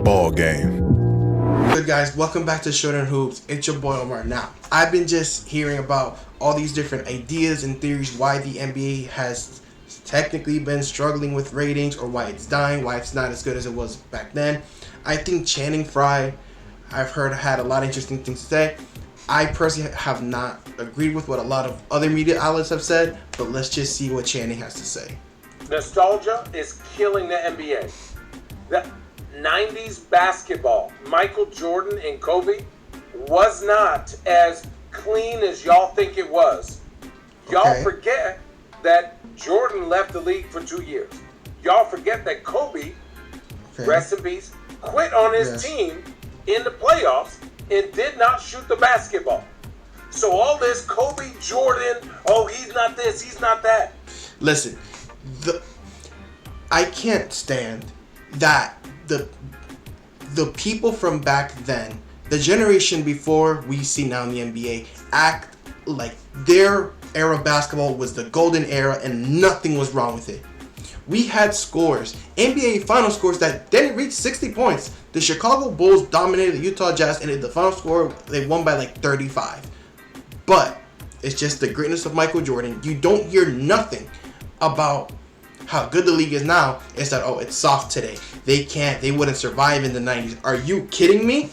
ball game. Good guys, welcome back to Short and Hoops. It's your boy Omar. Now, I've been just hearing about all these different ideas and theories why the NBA has technically been struggling with ratings, or why it's dying, why it's not as good as it was back then. I think Channing Frye, I've heard, had a lot of interesting things to say. I personally have not agreed with what a lot of other media outlets have said, but let's just see what Channing has to say. Nostalgia is killing the NBA. The 90s basketball, Michael Jordan and Kobe, was not as clean as y'all think it was. Y'all forget that Jordan left the league for 2 years. Y'all forget that Kobe, rest in peace, quit on his team in the playoffs and did not shoot the basketball. So all this Kobe, Jordan, oh, he's not this, he's not that. Listen, I can't stand that the people from back then, the generation before we see now in the NBA, act like their era of basketball was the golden era and nothing was wrong with it. We had scores, NBA final scores that didn't reach 60 points. The Chicago Bulls dominated the Utah Jazz, and the final score, they won by like 35. But it's just the greatness of Michael Jordan. You don't hear nothing about how good the league is now. It's that, oh, it's soft today. They wouldn't survive in the 90s. Are you kidding me?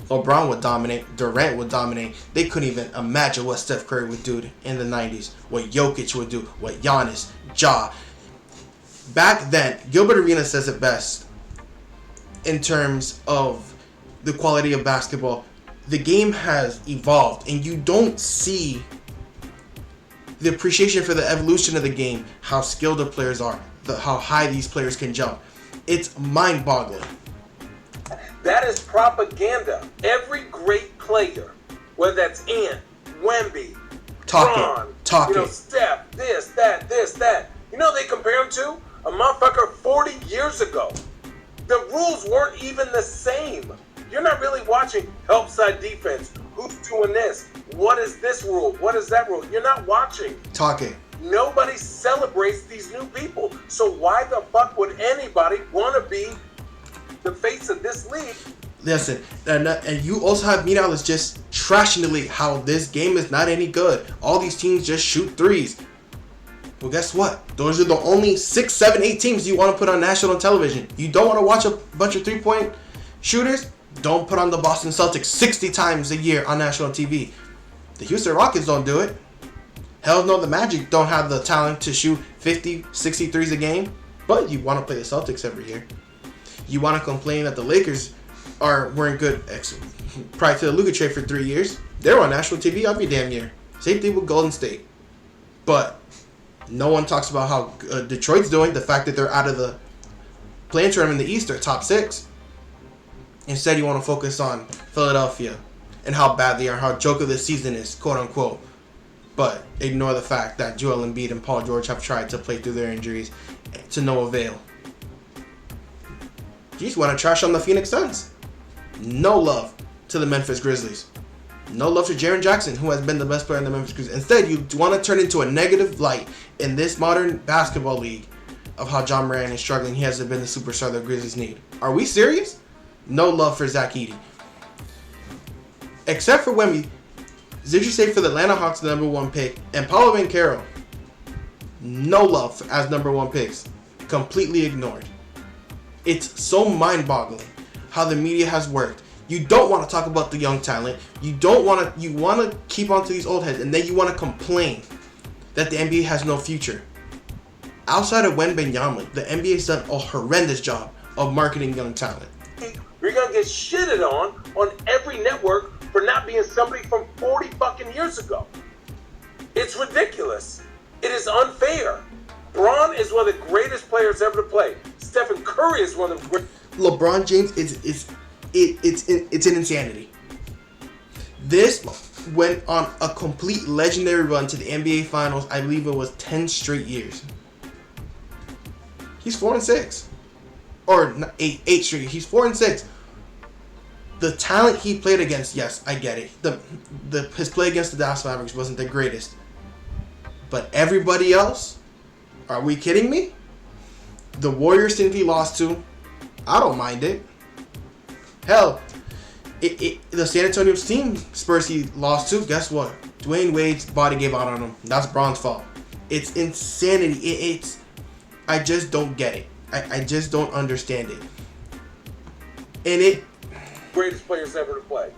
LeBron would dominate. Durant would dominate. They couldn't even imagine what Steph Curry would do in the 90s. What Jokic would do. What Giannis, Ja. Back then, Gilbert Arenas says it best in terms of the quality of basketball. The game has evolved, and you don't see the appreciation for the evolution of the game, how skilled the players are, how high these players can jump. It's mind-boggling. That is propaganda. Every great player, whether that's Ant, Wemby, Bron, Steph, this, that. You know they compare him to? A motherfucker 40 years ago. The rules weren't even the same. You're not really watching help side defense. Who's doing this? What is this rule? What is that rule? You're not watching. Nobody celebrates these new people. So why the fuck would anybody want to be the face of this league? Listen, and you also have media outlets just trashing the league, how this game is not any good. All these teams just shoot threes. Well, guess what? Those are the only 6, 7, 8 teams you want to put on national television. You don't want to watch a bunch of three-point shooters? Don't put on the Boston Celtics 60 times a year on national TV. The Houston Rockets don't do it. Hell no, the Magic don't have the talent to shoot 50, 60 threes a game. But you want to play the Celtics every year. You want to complain that the Lakers weren't good prior to the Luka trade for 3 years. They were on national TV every damn year. Same thing with Golden State. But no one talks about how Detroit's doing. The fact that they're out of the play-in tournament in the East, they're top 6. Instead, you want to focus on Philadelphia and how bad they are, how joke of the season is, quote-unquote. But ignore the fact that Joel Embiid and Paul George have tried to play through their injuries to no avail. You just want to trash on the Phoenix Suns. No love to the Memphis Grizzlies. No love to Jaren Jackson, who has been the best player in the Memphis Grizzlies. Instead, you want to turn into a negative light in this modern basketball league of how John Moran is struggling. He hasn't been the superstar the Grizzlies need. Are we serious? No love for Zach Edey. Except for Wemby, did you say for the Atlanta Hawks, the number 1 pick, and Paolo Banchero, no love as number 1 picks. Completely ignored. It's so mind-boggling how the media has worked. You don't want to talk about the young talent. You want to keep on to these old heads, and then you want to complain that the NBA has no future. Outside of Wembanyama, the NBA's done a horrendous job of marketing young talent. You're going to get shitted on every network for not being somebody from 40 fucking years ago. It's ridiculous. It is unfair. Bron is one of the greatest players ever to play. Stephen Curry is one of the greatest. LeBron James it's an insanity. This went on a complete legendary run to the NBA Finals. I believe it was 10 straight years. He's 4-6. Or 8 straight. He's 4-6. The talent he played against, yes, I get it. His play against the Dallas Mavericks wasn't the greatest. But everybody else, are we kidding me? The Warriors team he lost to, I don't mind it. Hell, the San Antonio team Spurs he lost to. Guess what? Dwayne Wade's body gave out on him. That's Bron's fault. It's insanity. I just don't get it. I just don't understand it. And it. Greatest players ever to play.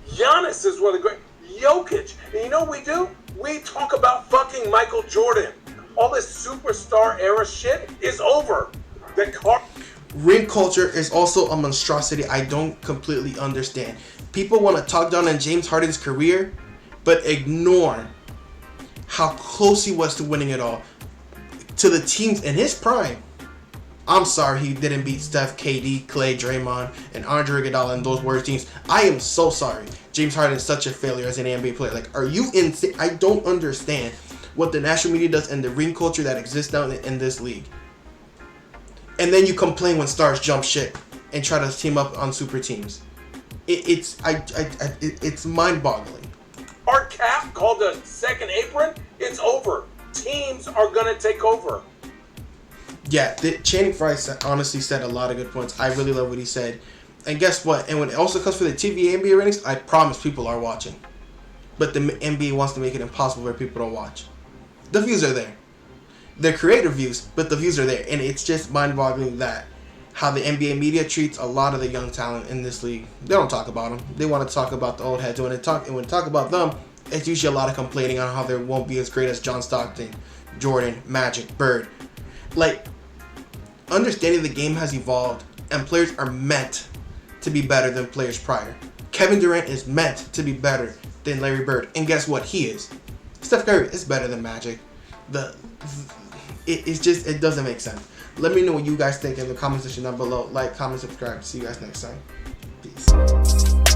Giannis is one of the great. Jokic. And you know what we do? We talk about fucking Michael Jordan. All this superstar era shit is over. Ring culture is also a monstrosity I don't completely understand. People want to talk down on James Harden's career, but ignore how close he was to winning it all. To the teams in his prime. I'm sorry he didn't beat Steph, KD, Clay, Draymond, and Andre Iguodala in those worst teams. I am so sorry. James Harden is such a failure as an NBA player. Like, are you insane? I don't understand what the national media does and the ring culture that exists down in this league. And then you complain when stars jump ship and try to team up on super teams. It's mind-boggling. Our cap called a second apron. It's over. Teams are gonna take over. Yeah, Channing Frye honestly said a lot of good points. I really love what he said. And guess what? And when it also comes for the TV NBA ratings, I promise people are watching. But the NBA wants to make it impossible for people to watch. The views are there. They're creative views, but the views are there. And it's just mind-boggling that how the NBA media treats a lot of the young talent in this league. They don't talk about them. They want to talk about the old heads. And when they talk about them, it's usually a lot of complaining on how they won't be as great as John Stockton, Jordan, Magic, Bird. Like, understanding the game has evolved and players are meant to be better than players prior. Kevin Durant is meant to be better than Larry Bird. And guess what? He is. Steph Curry is better than Magic. It doesn't make sense. Let me know what you guys think in the comment section down below. Like, comment, subscribe. See you guys next time. Peace.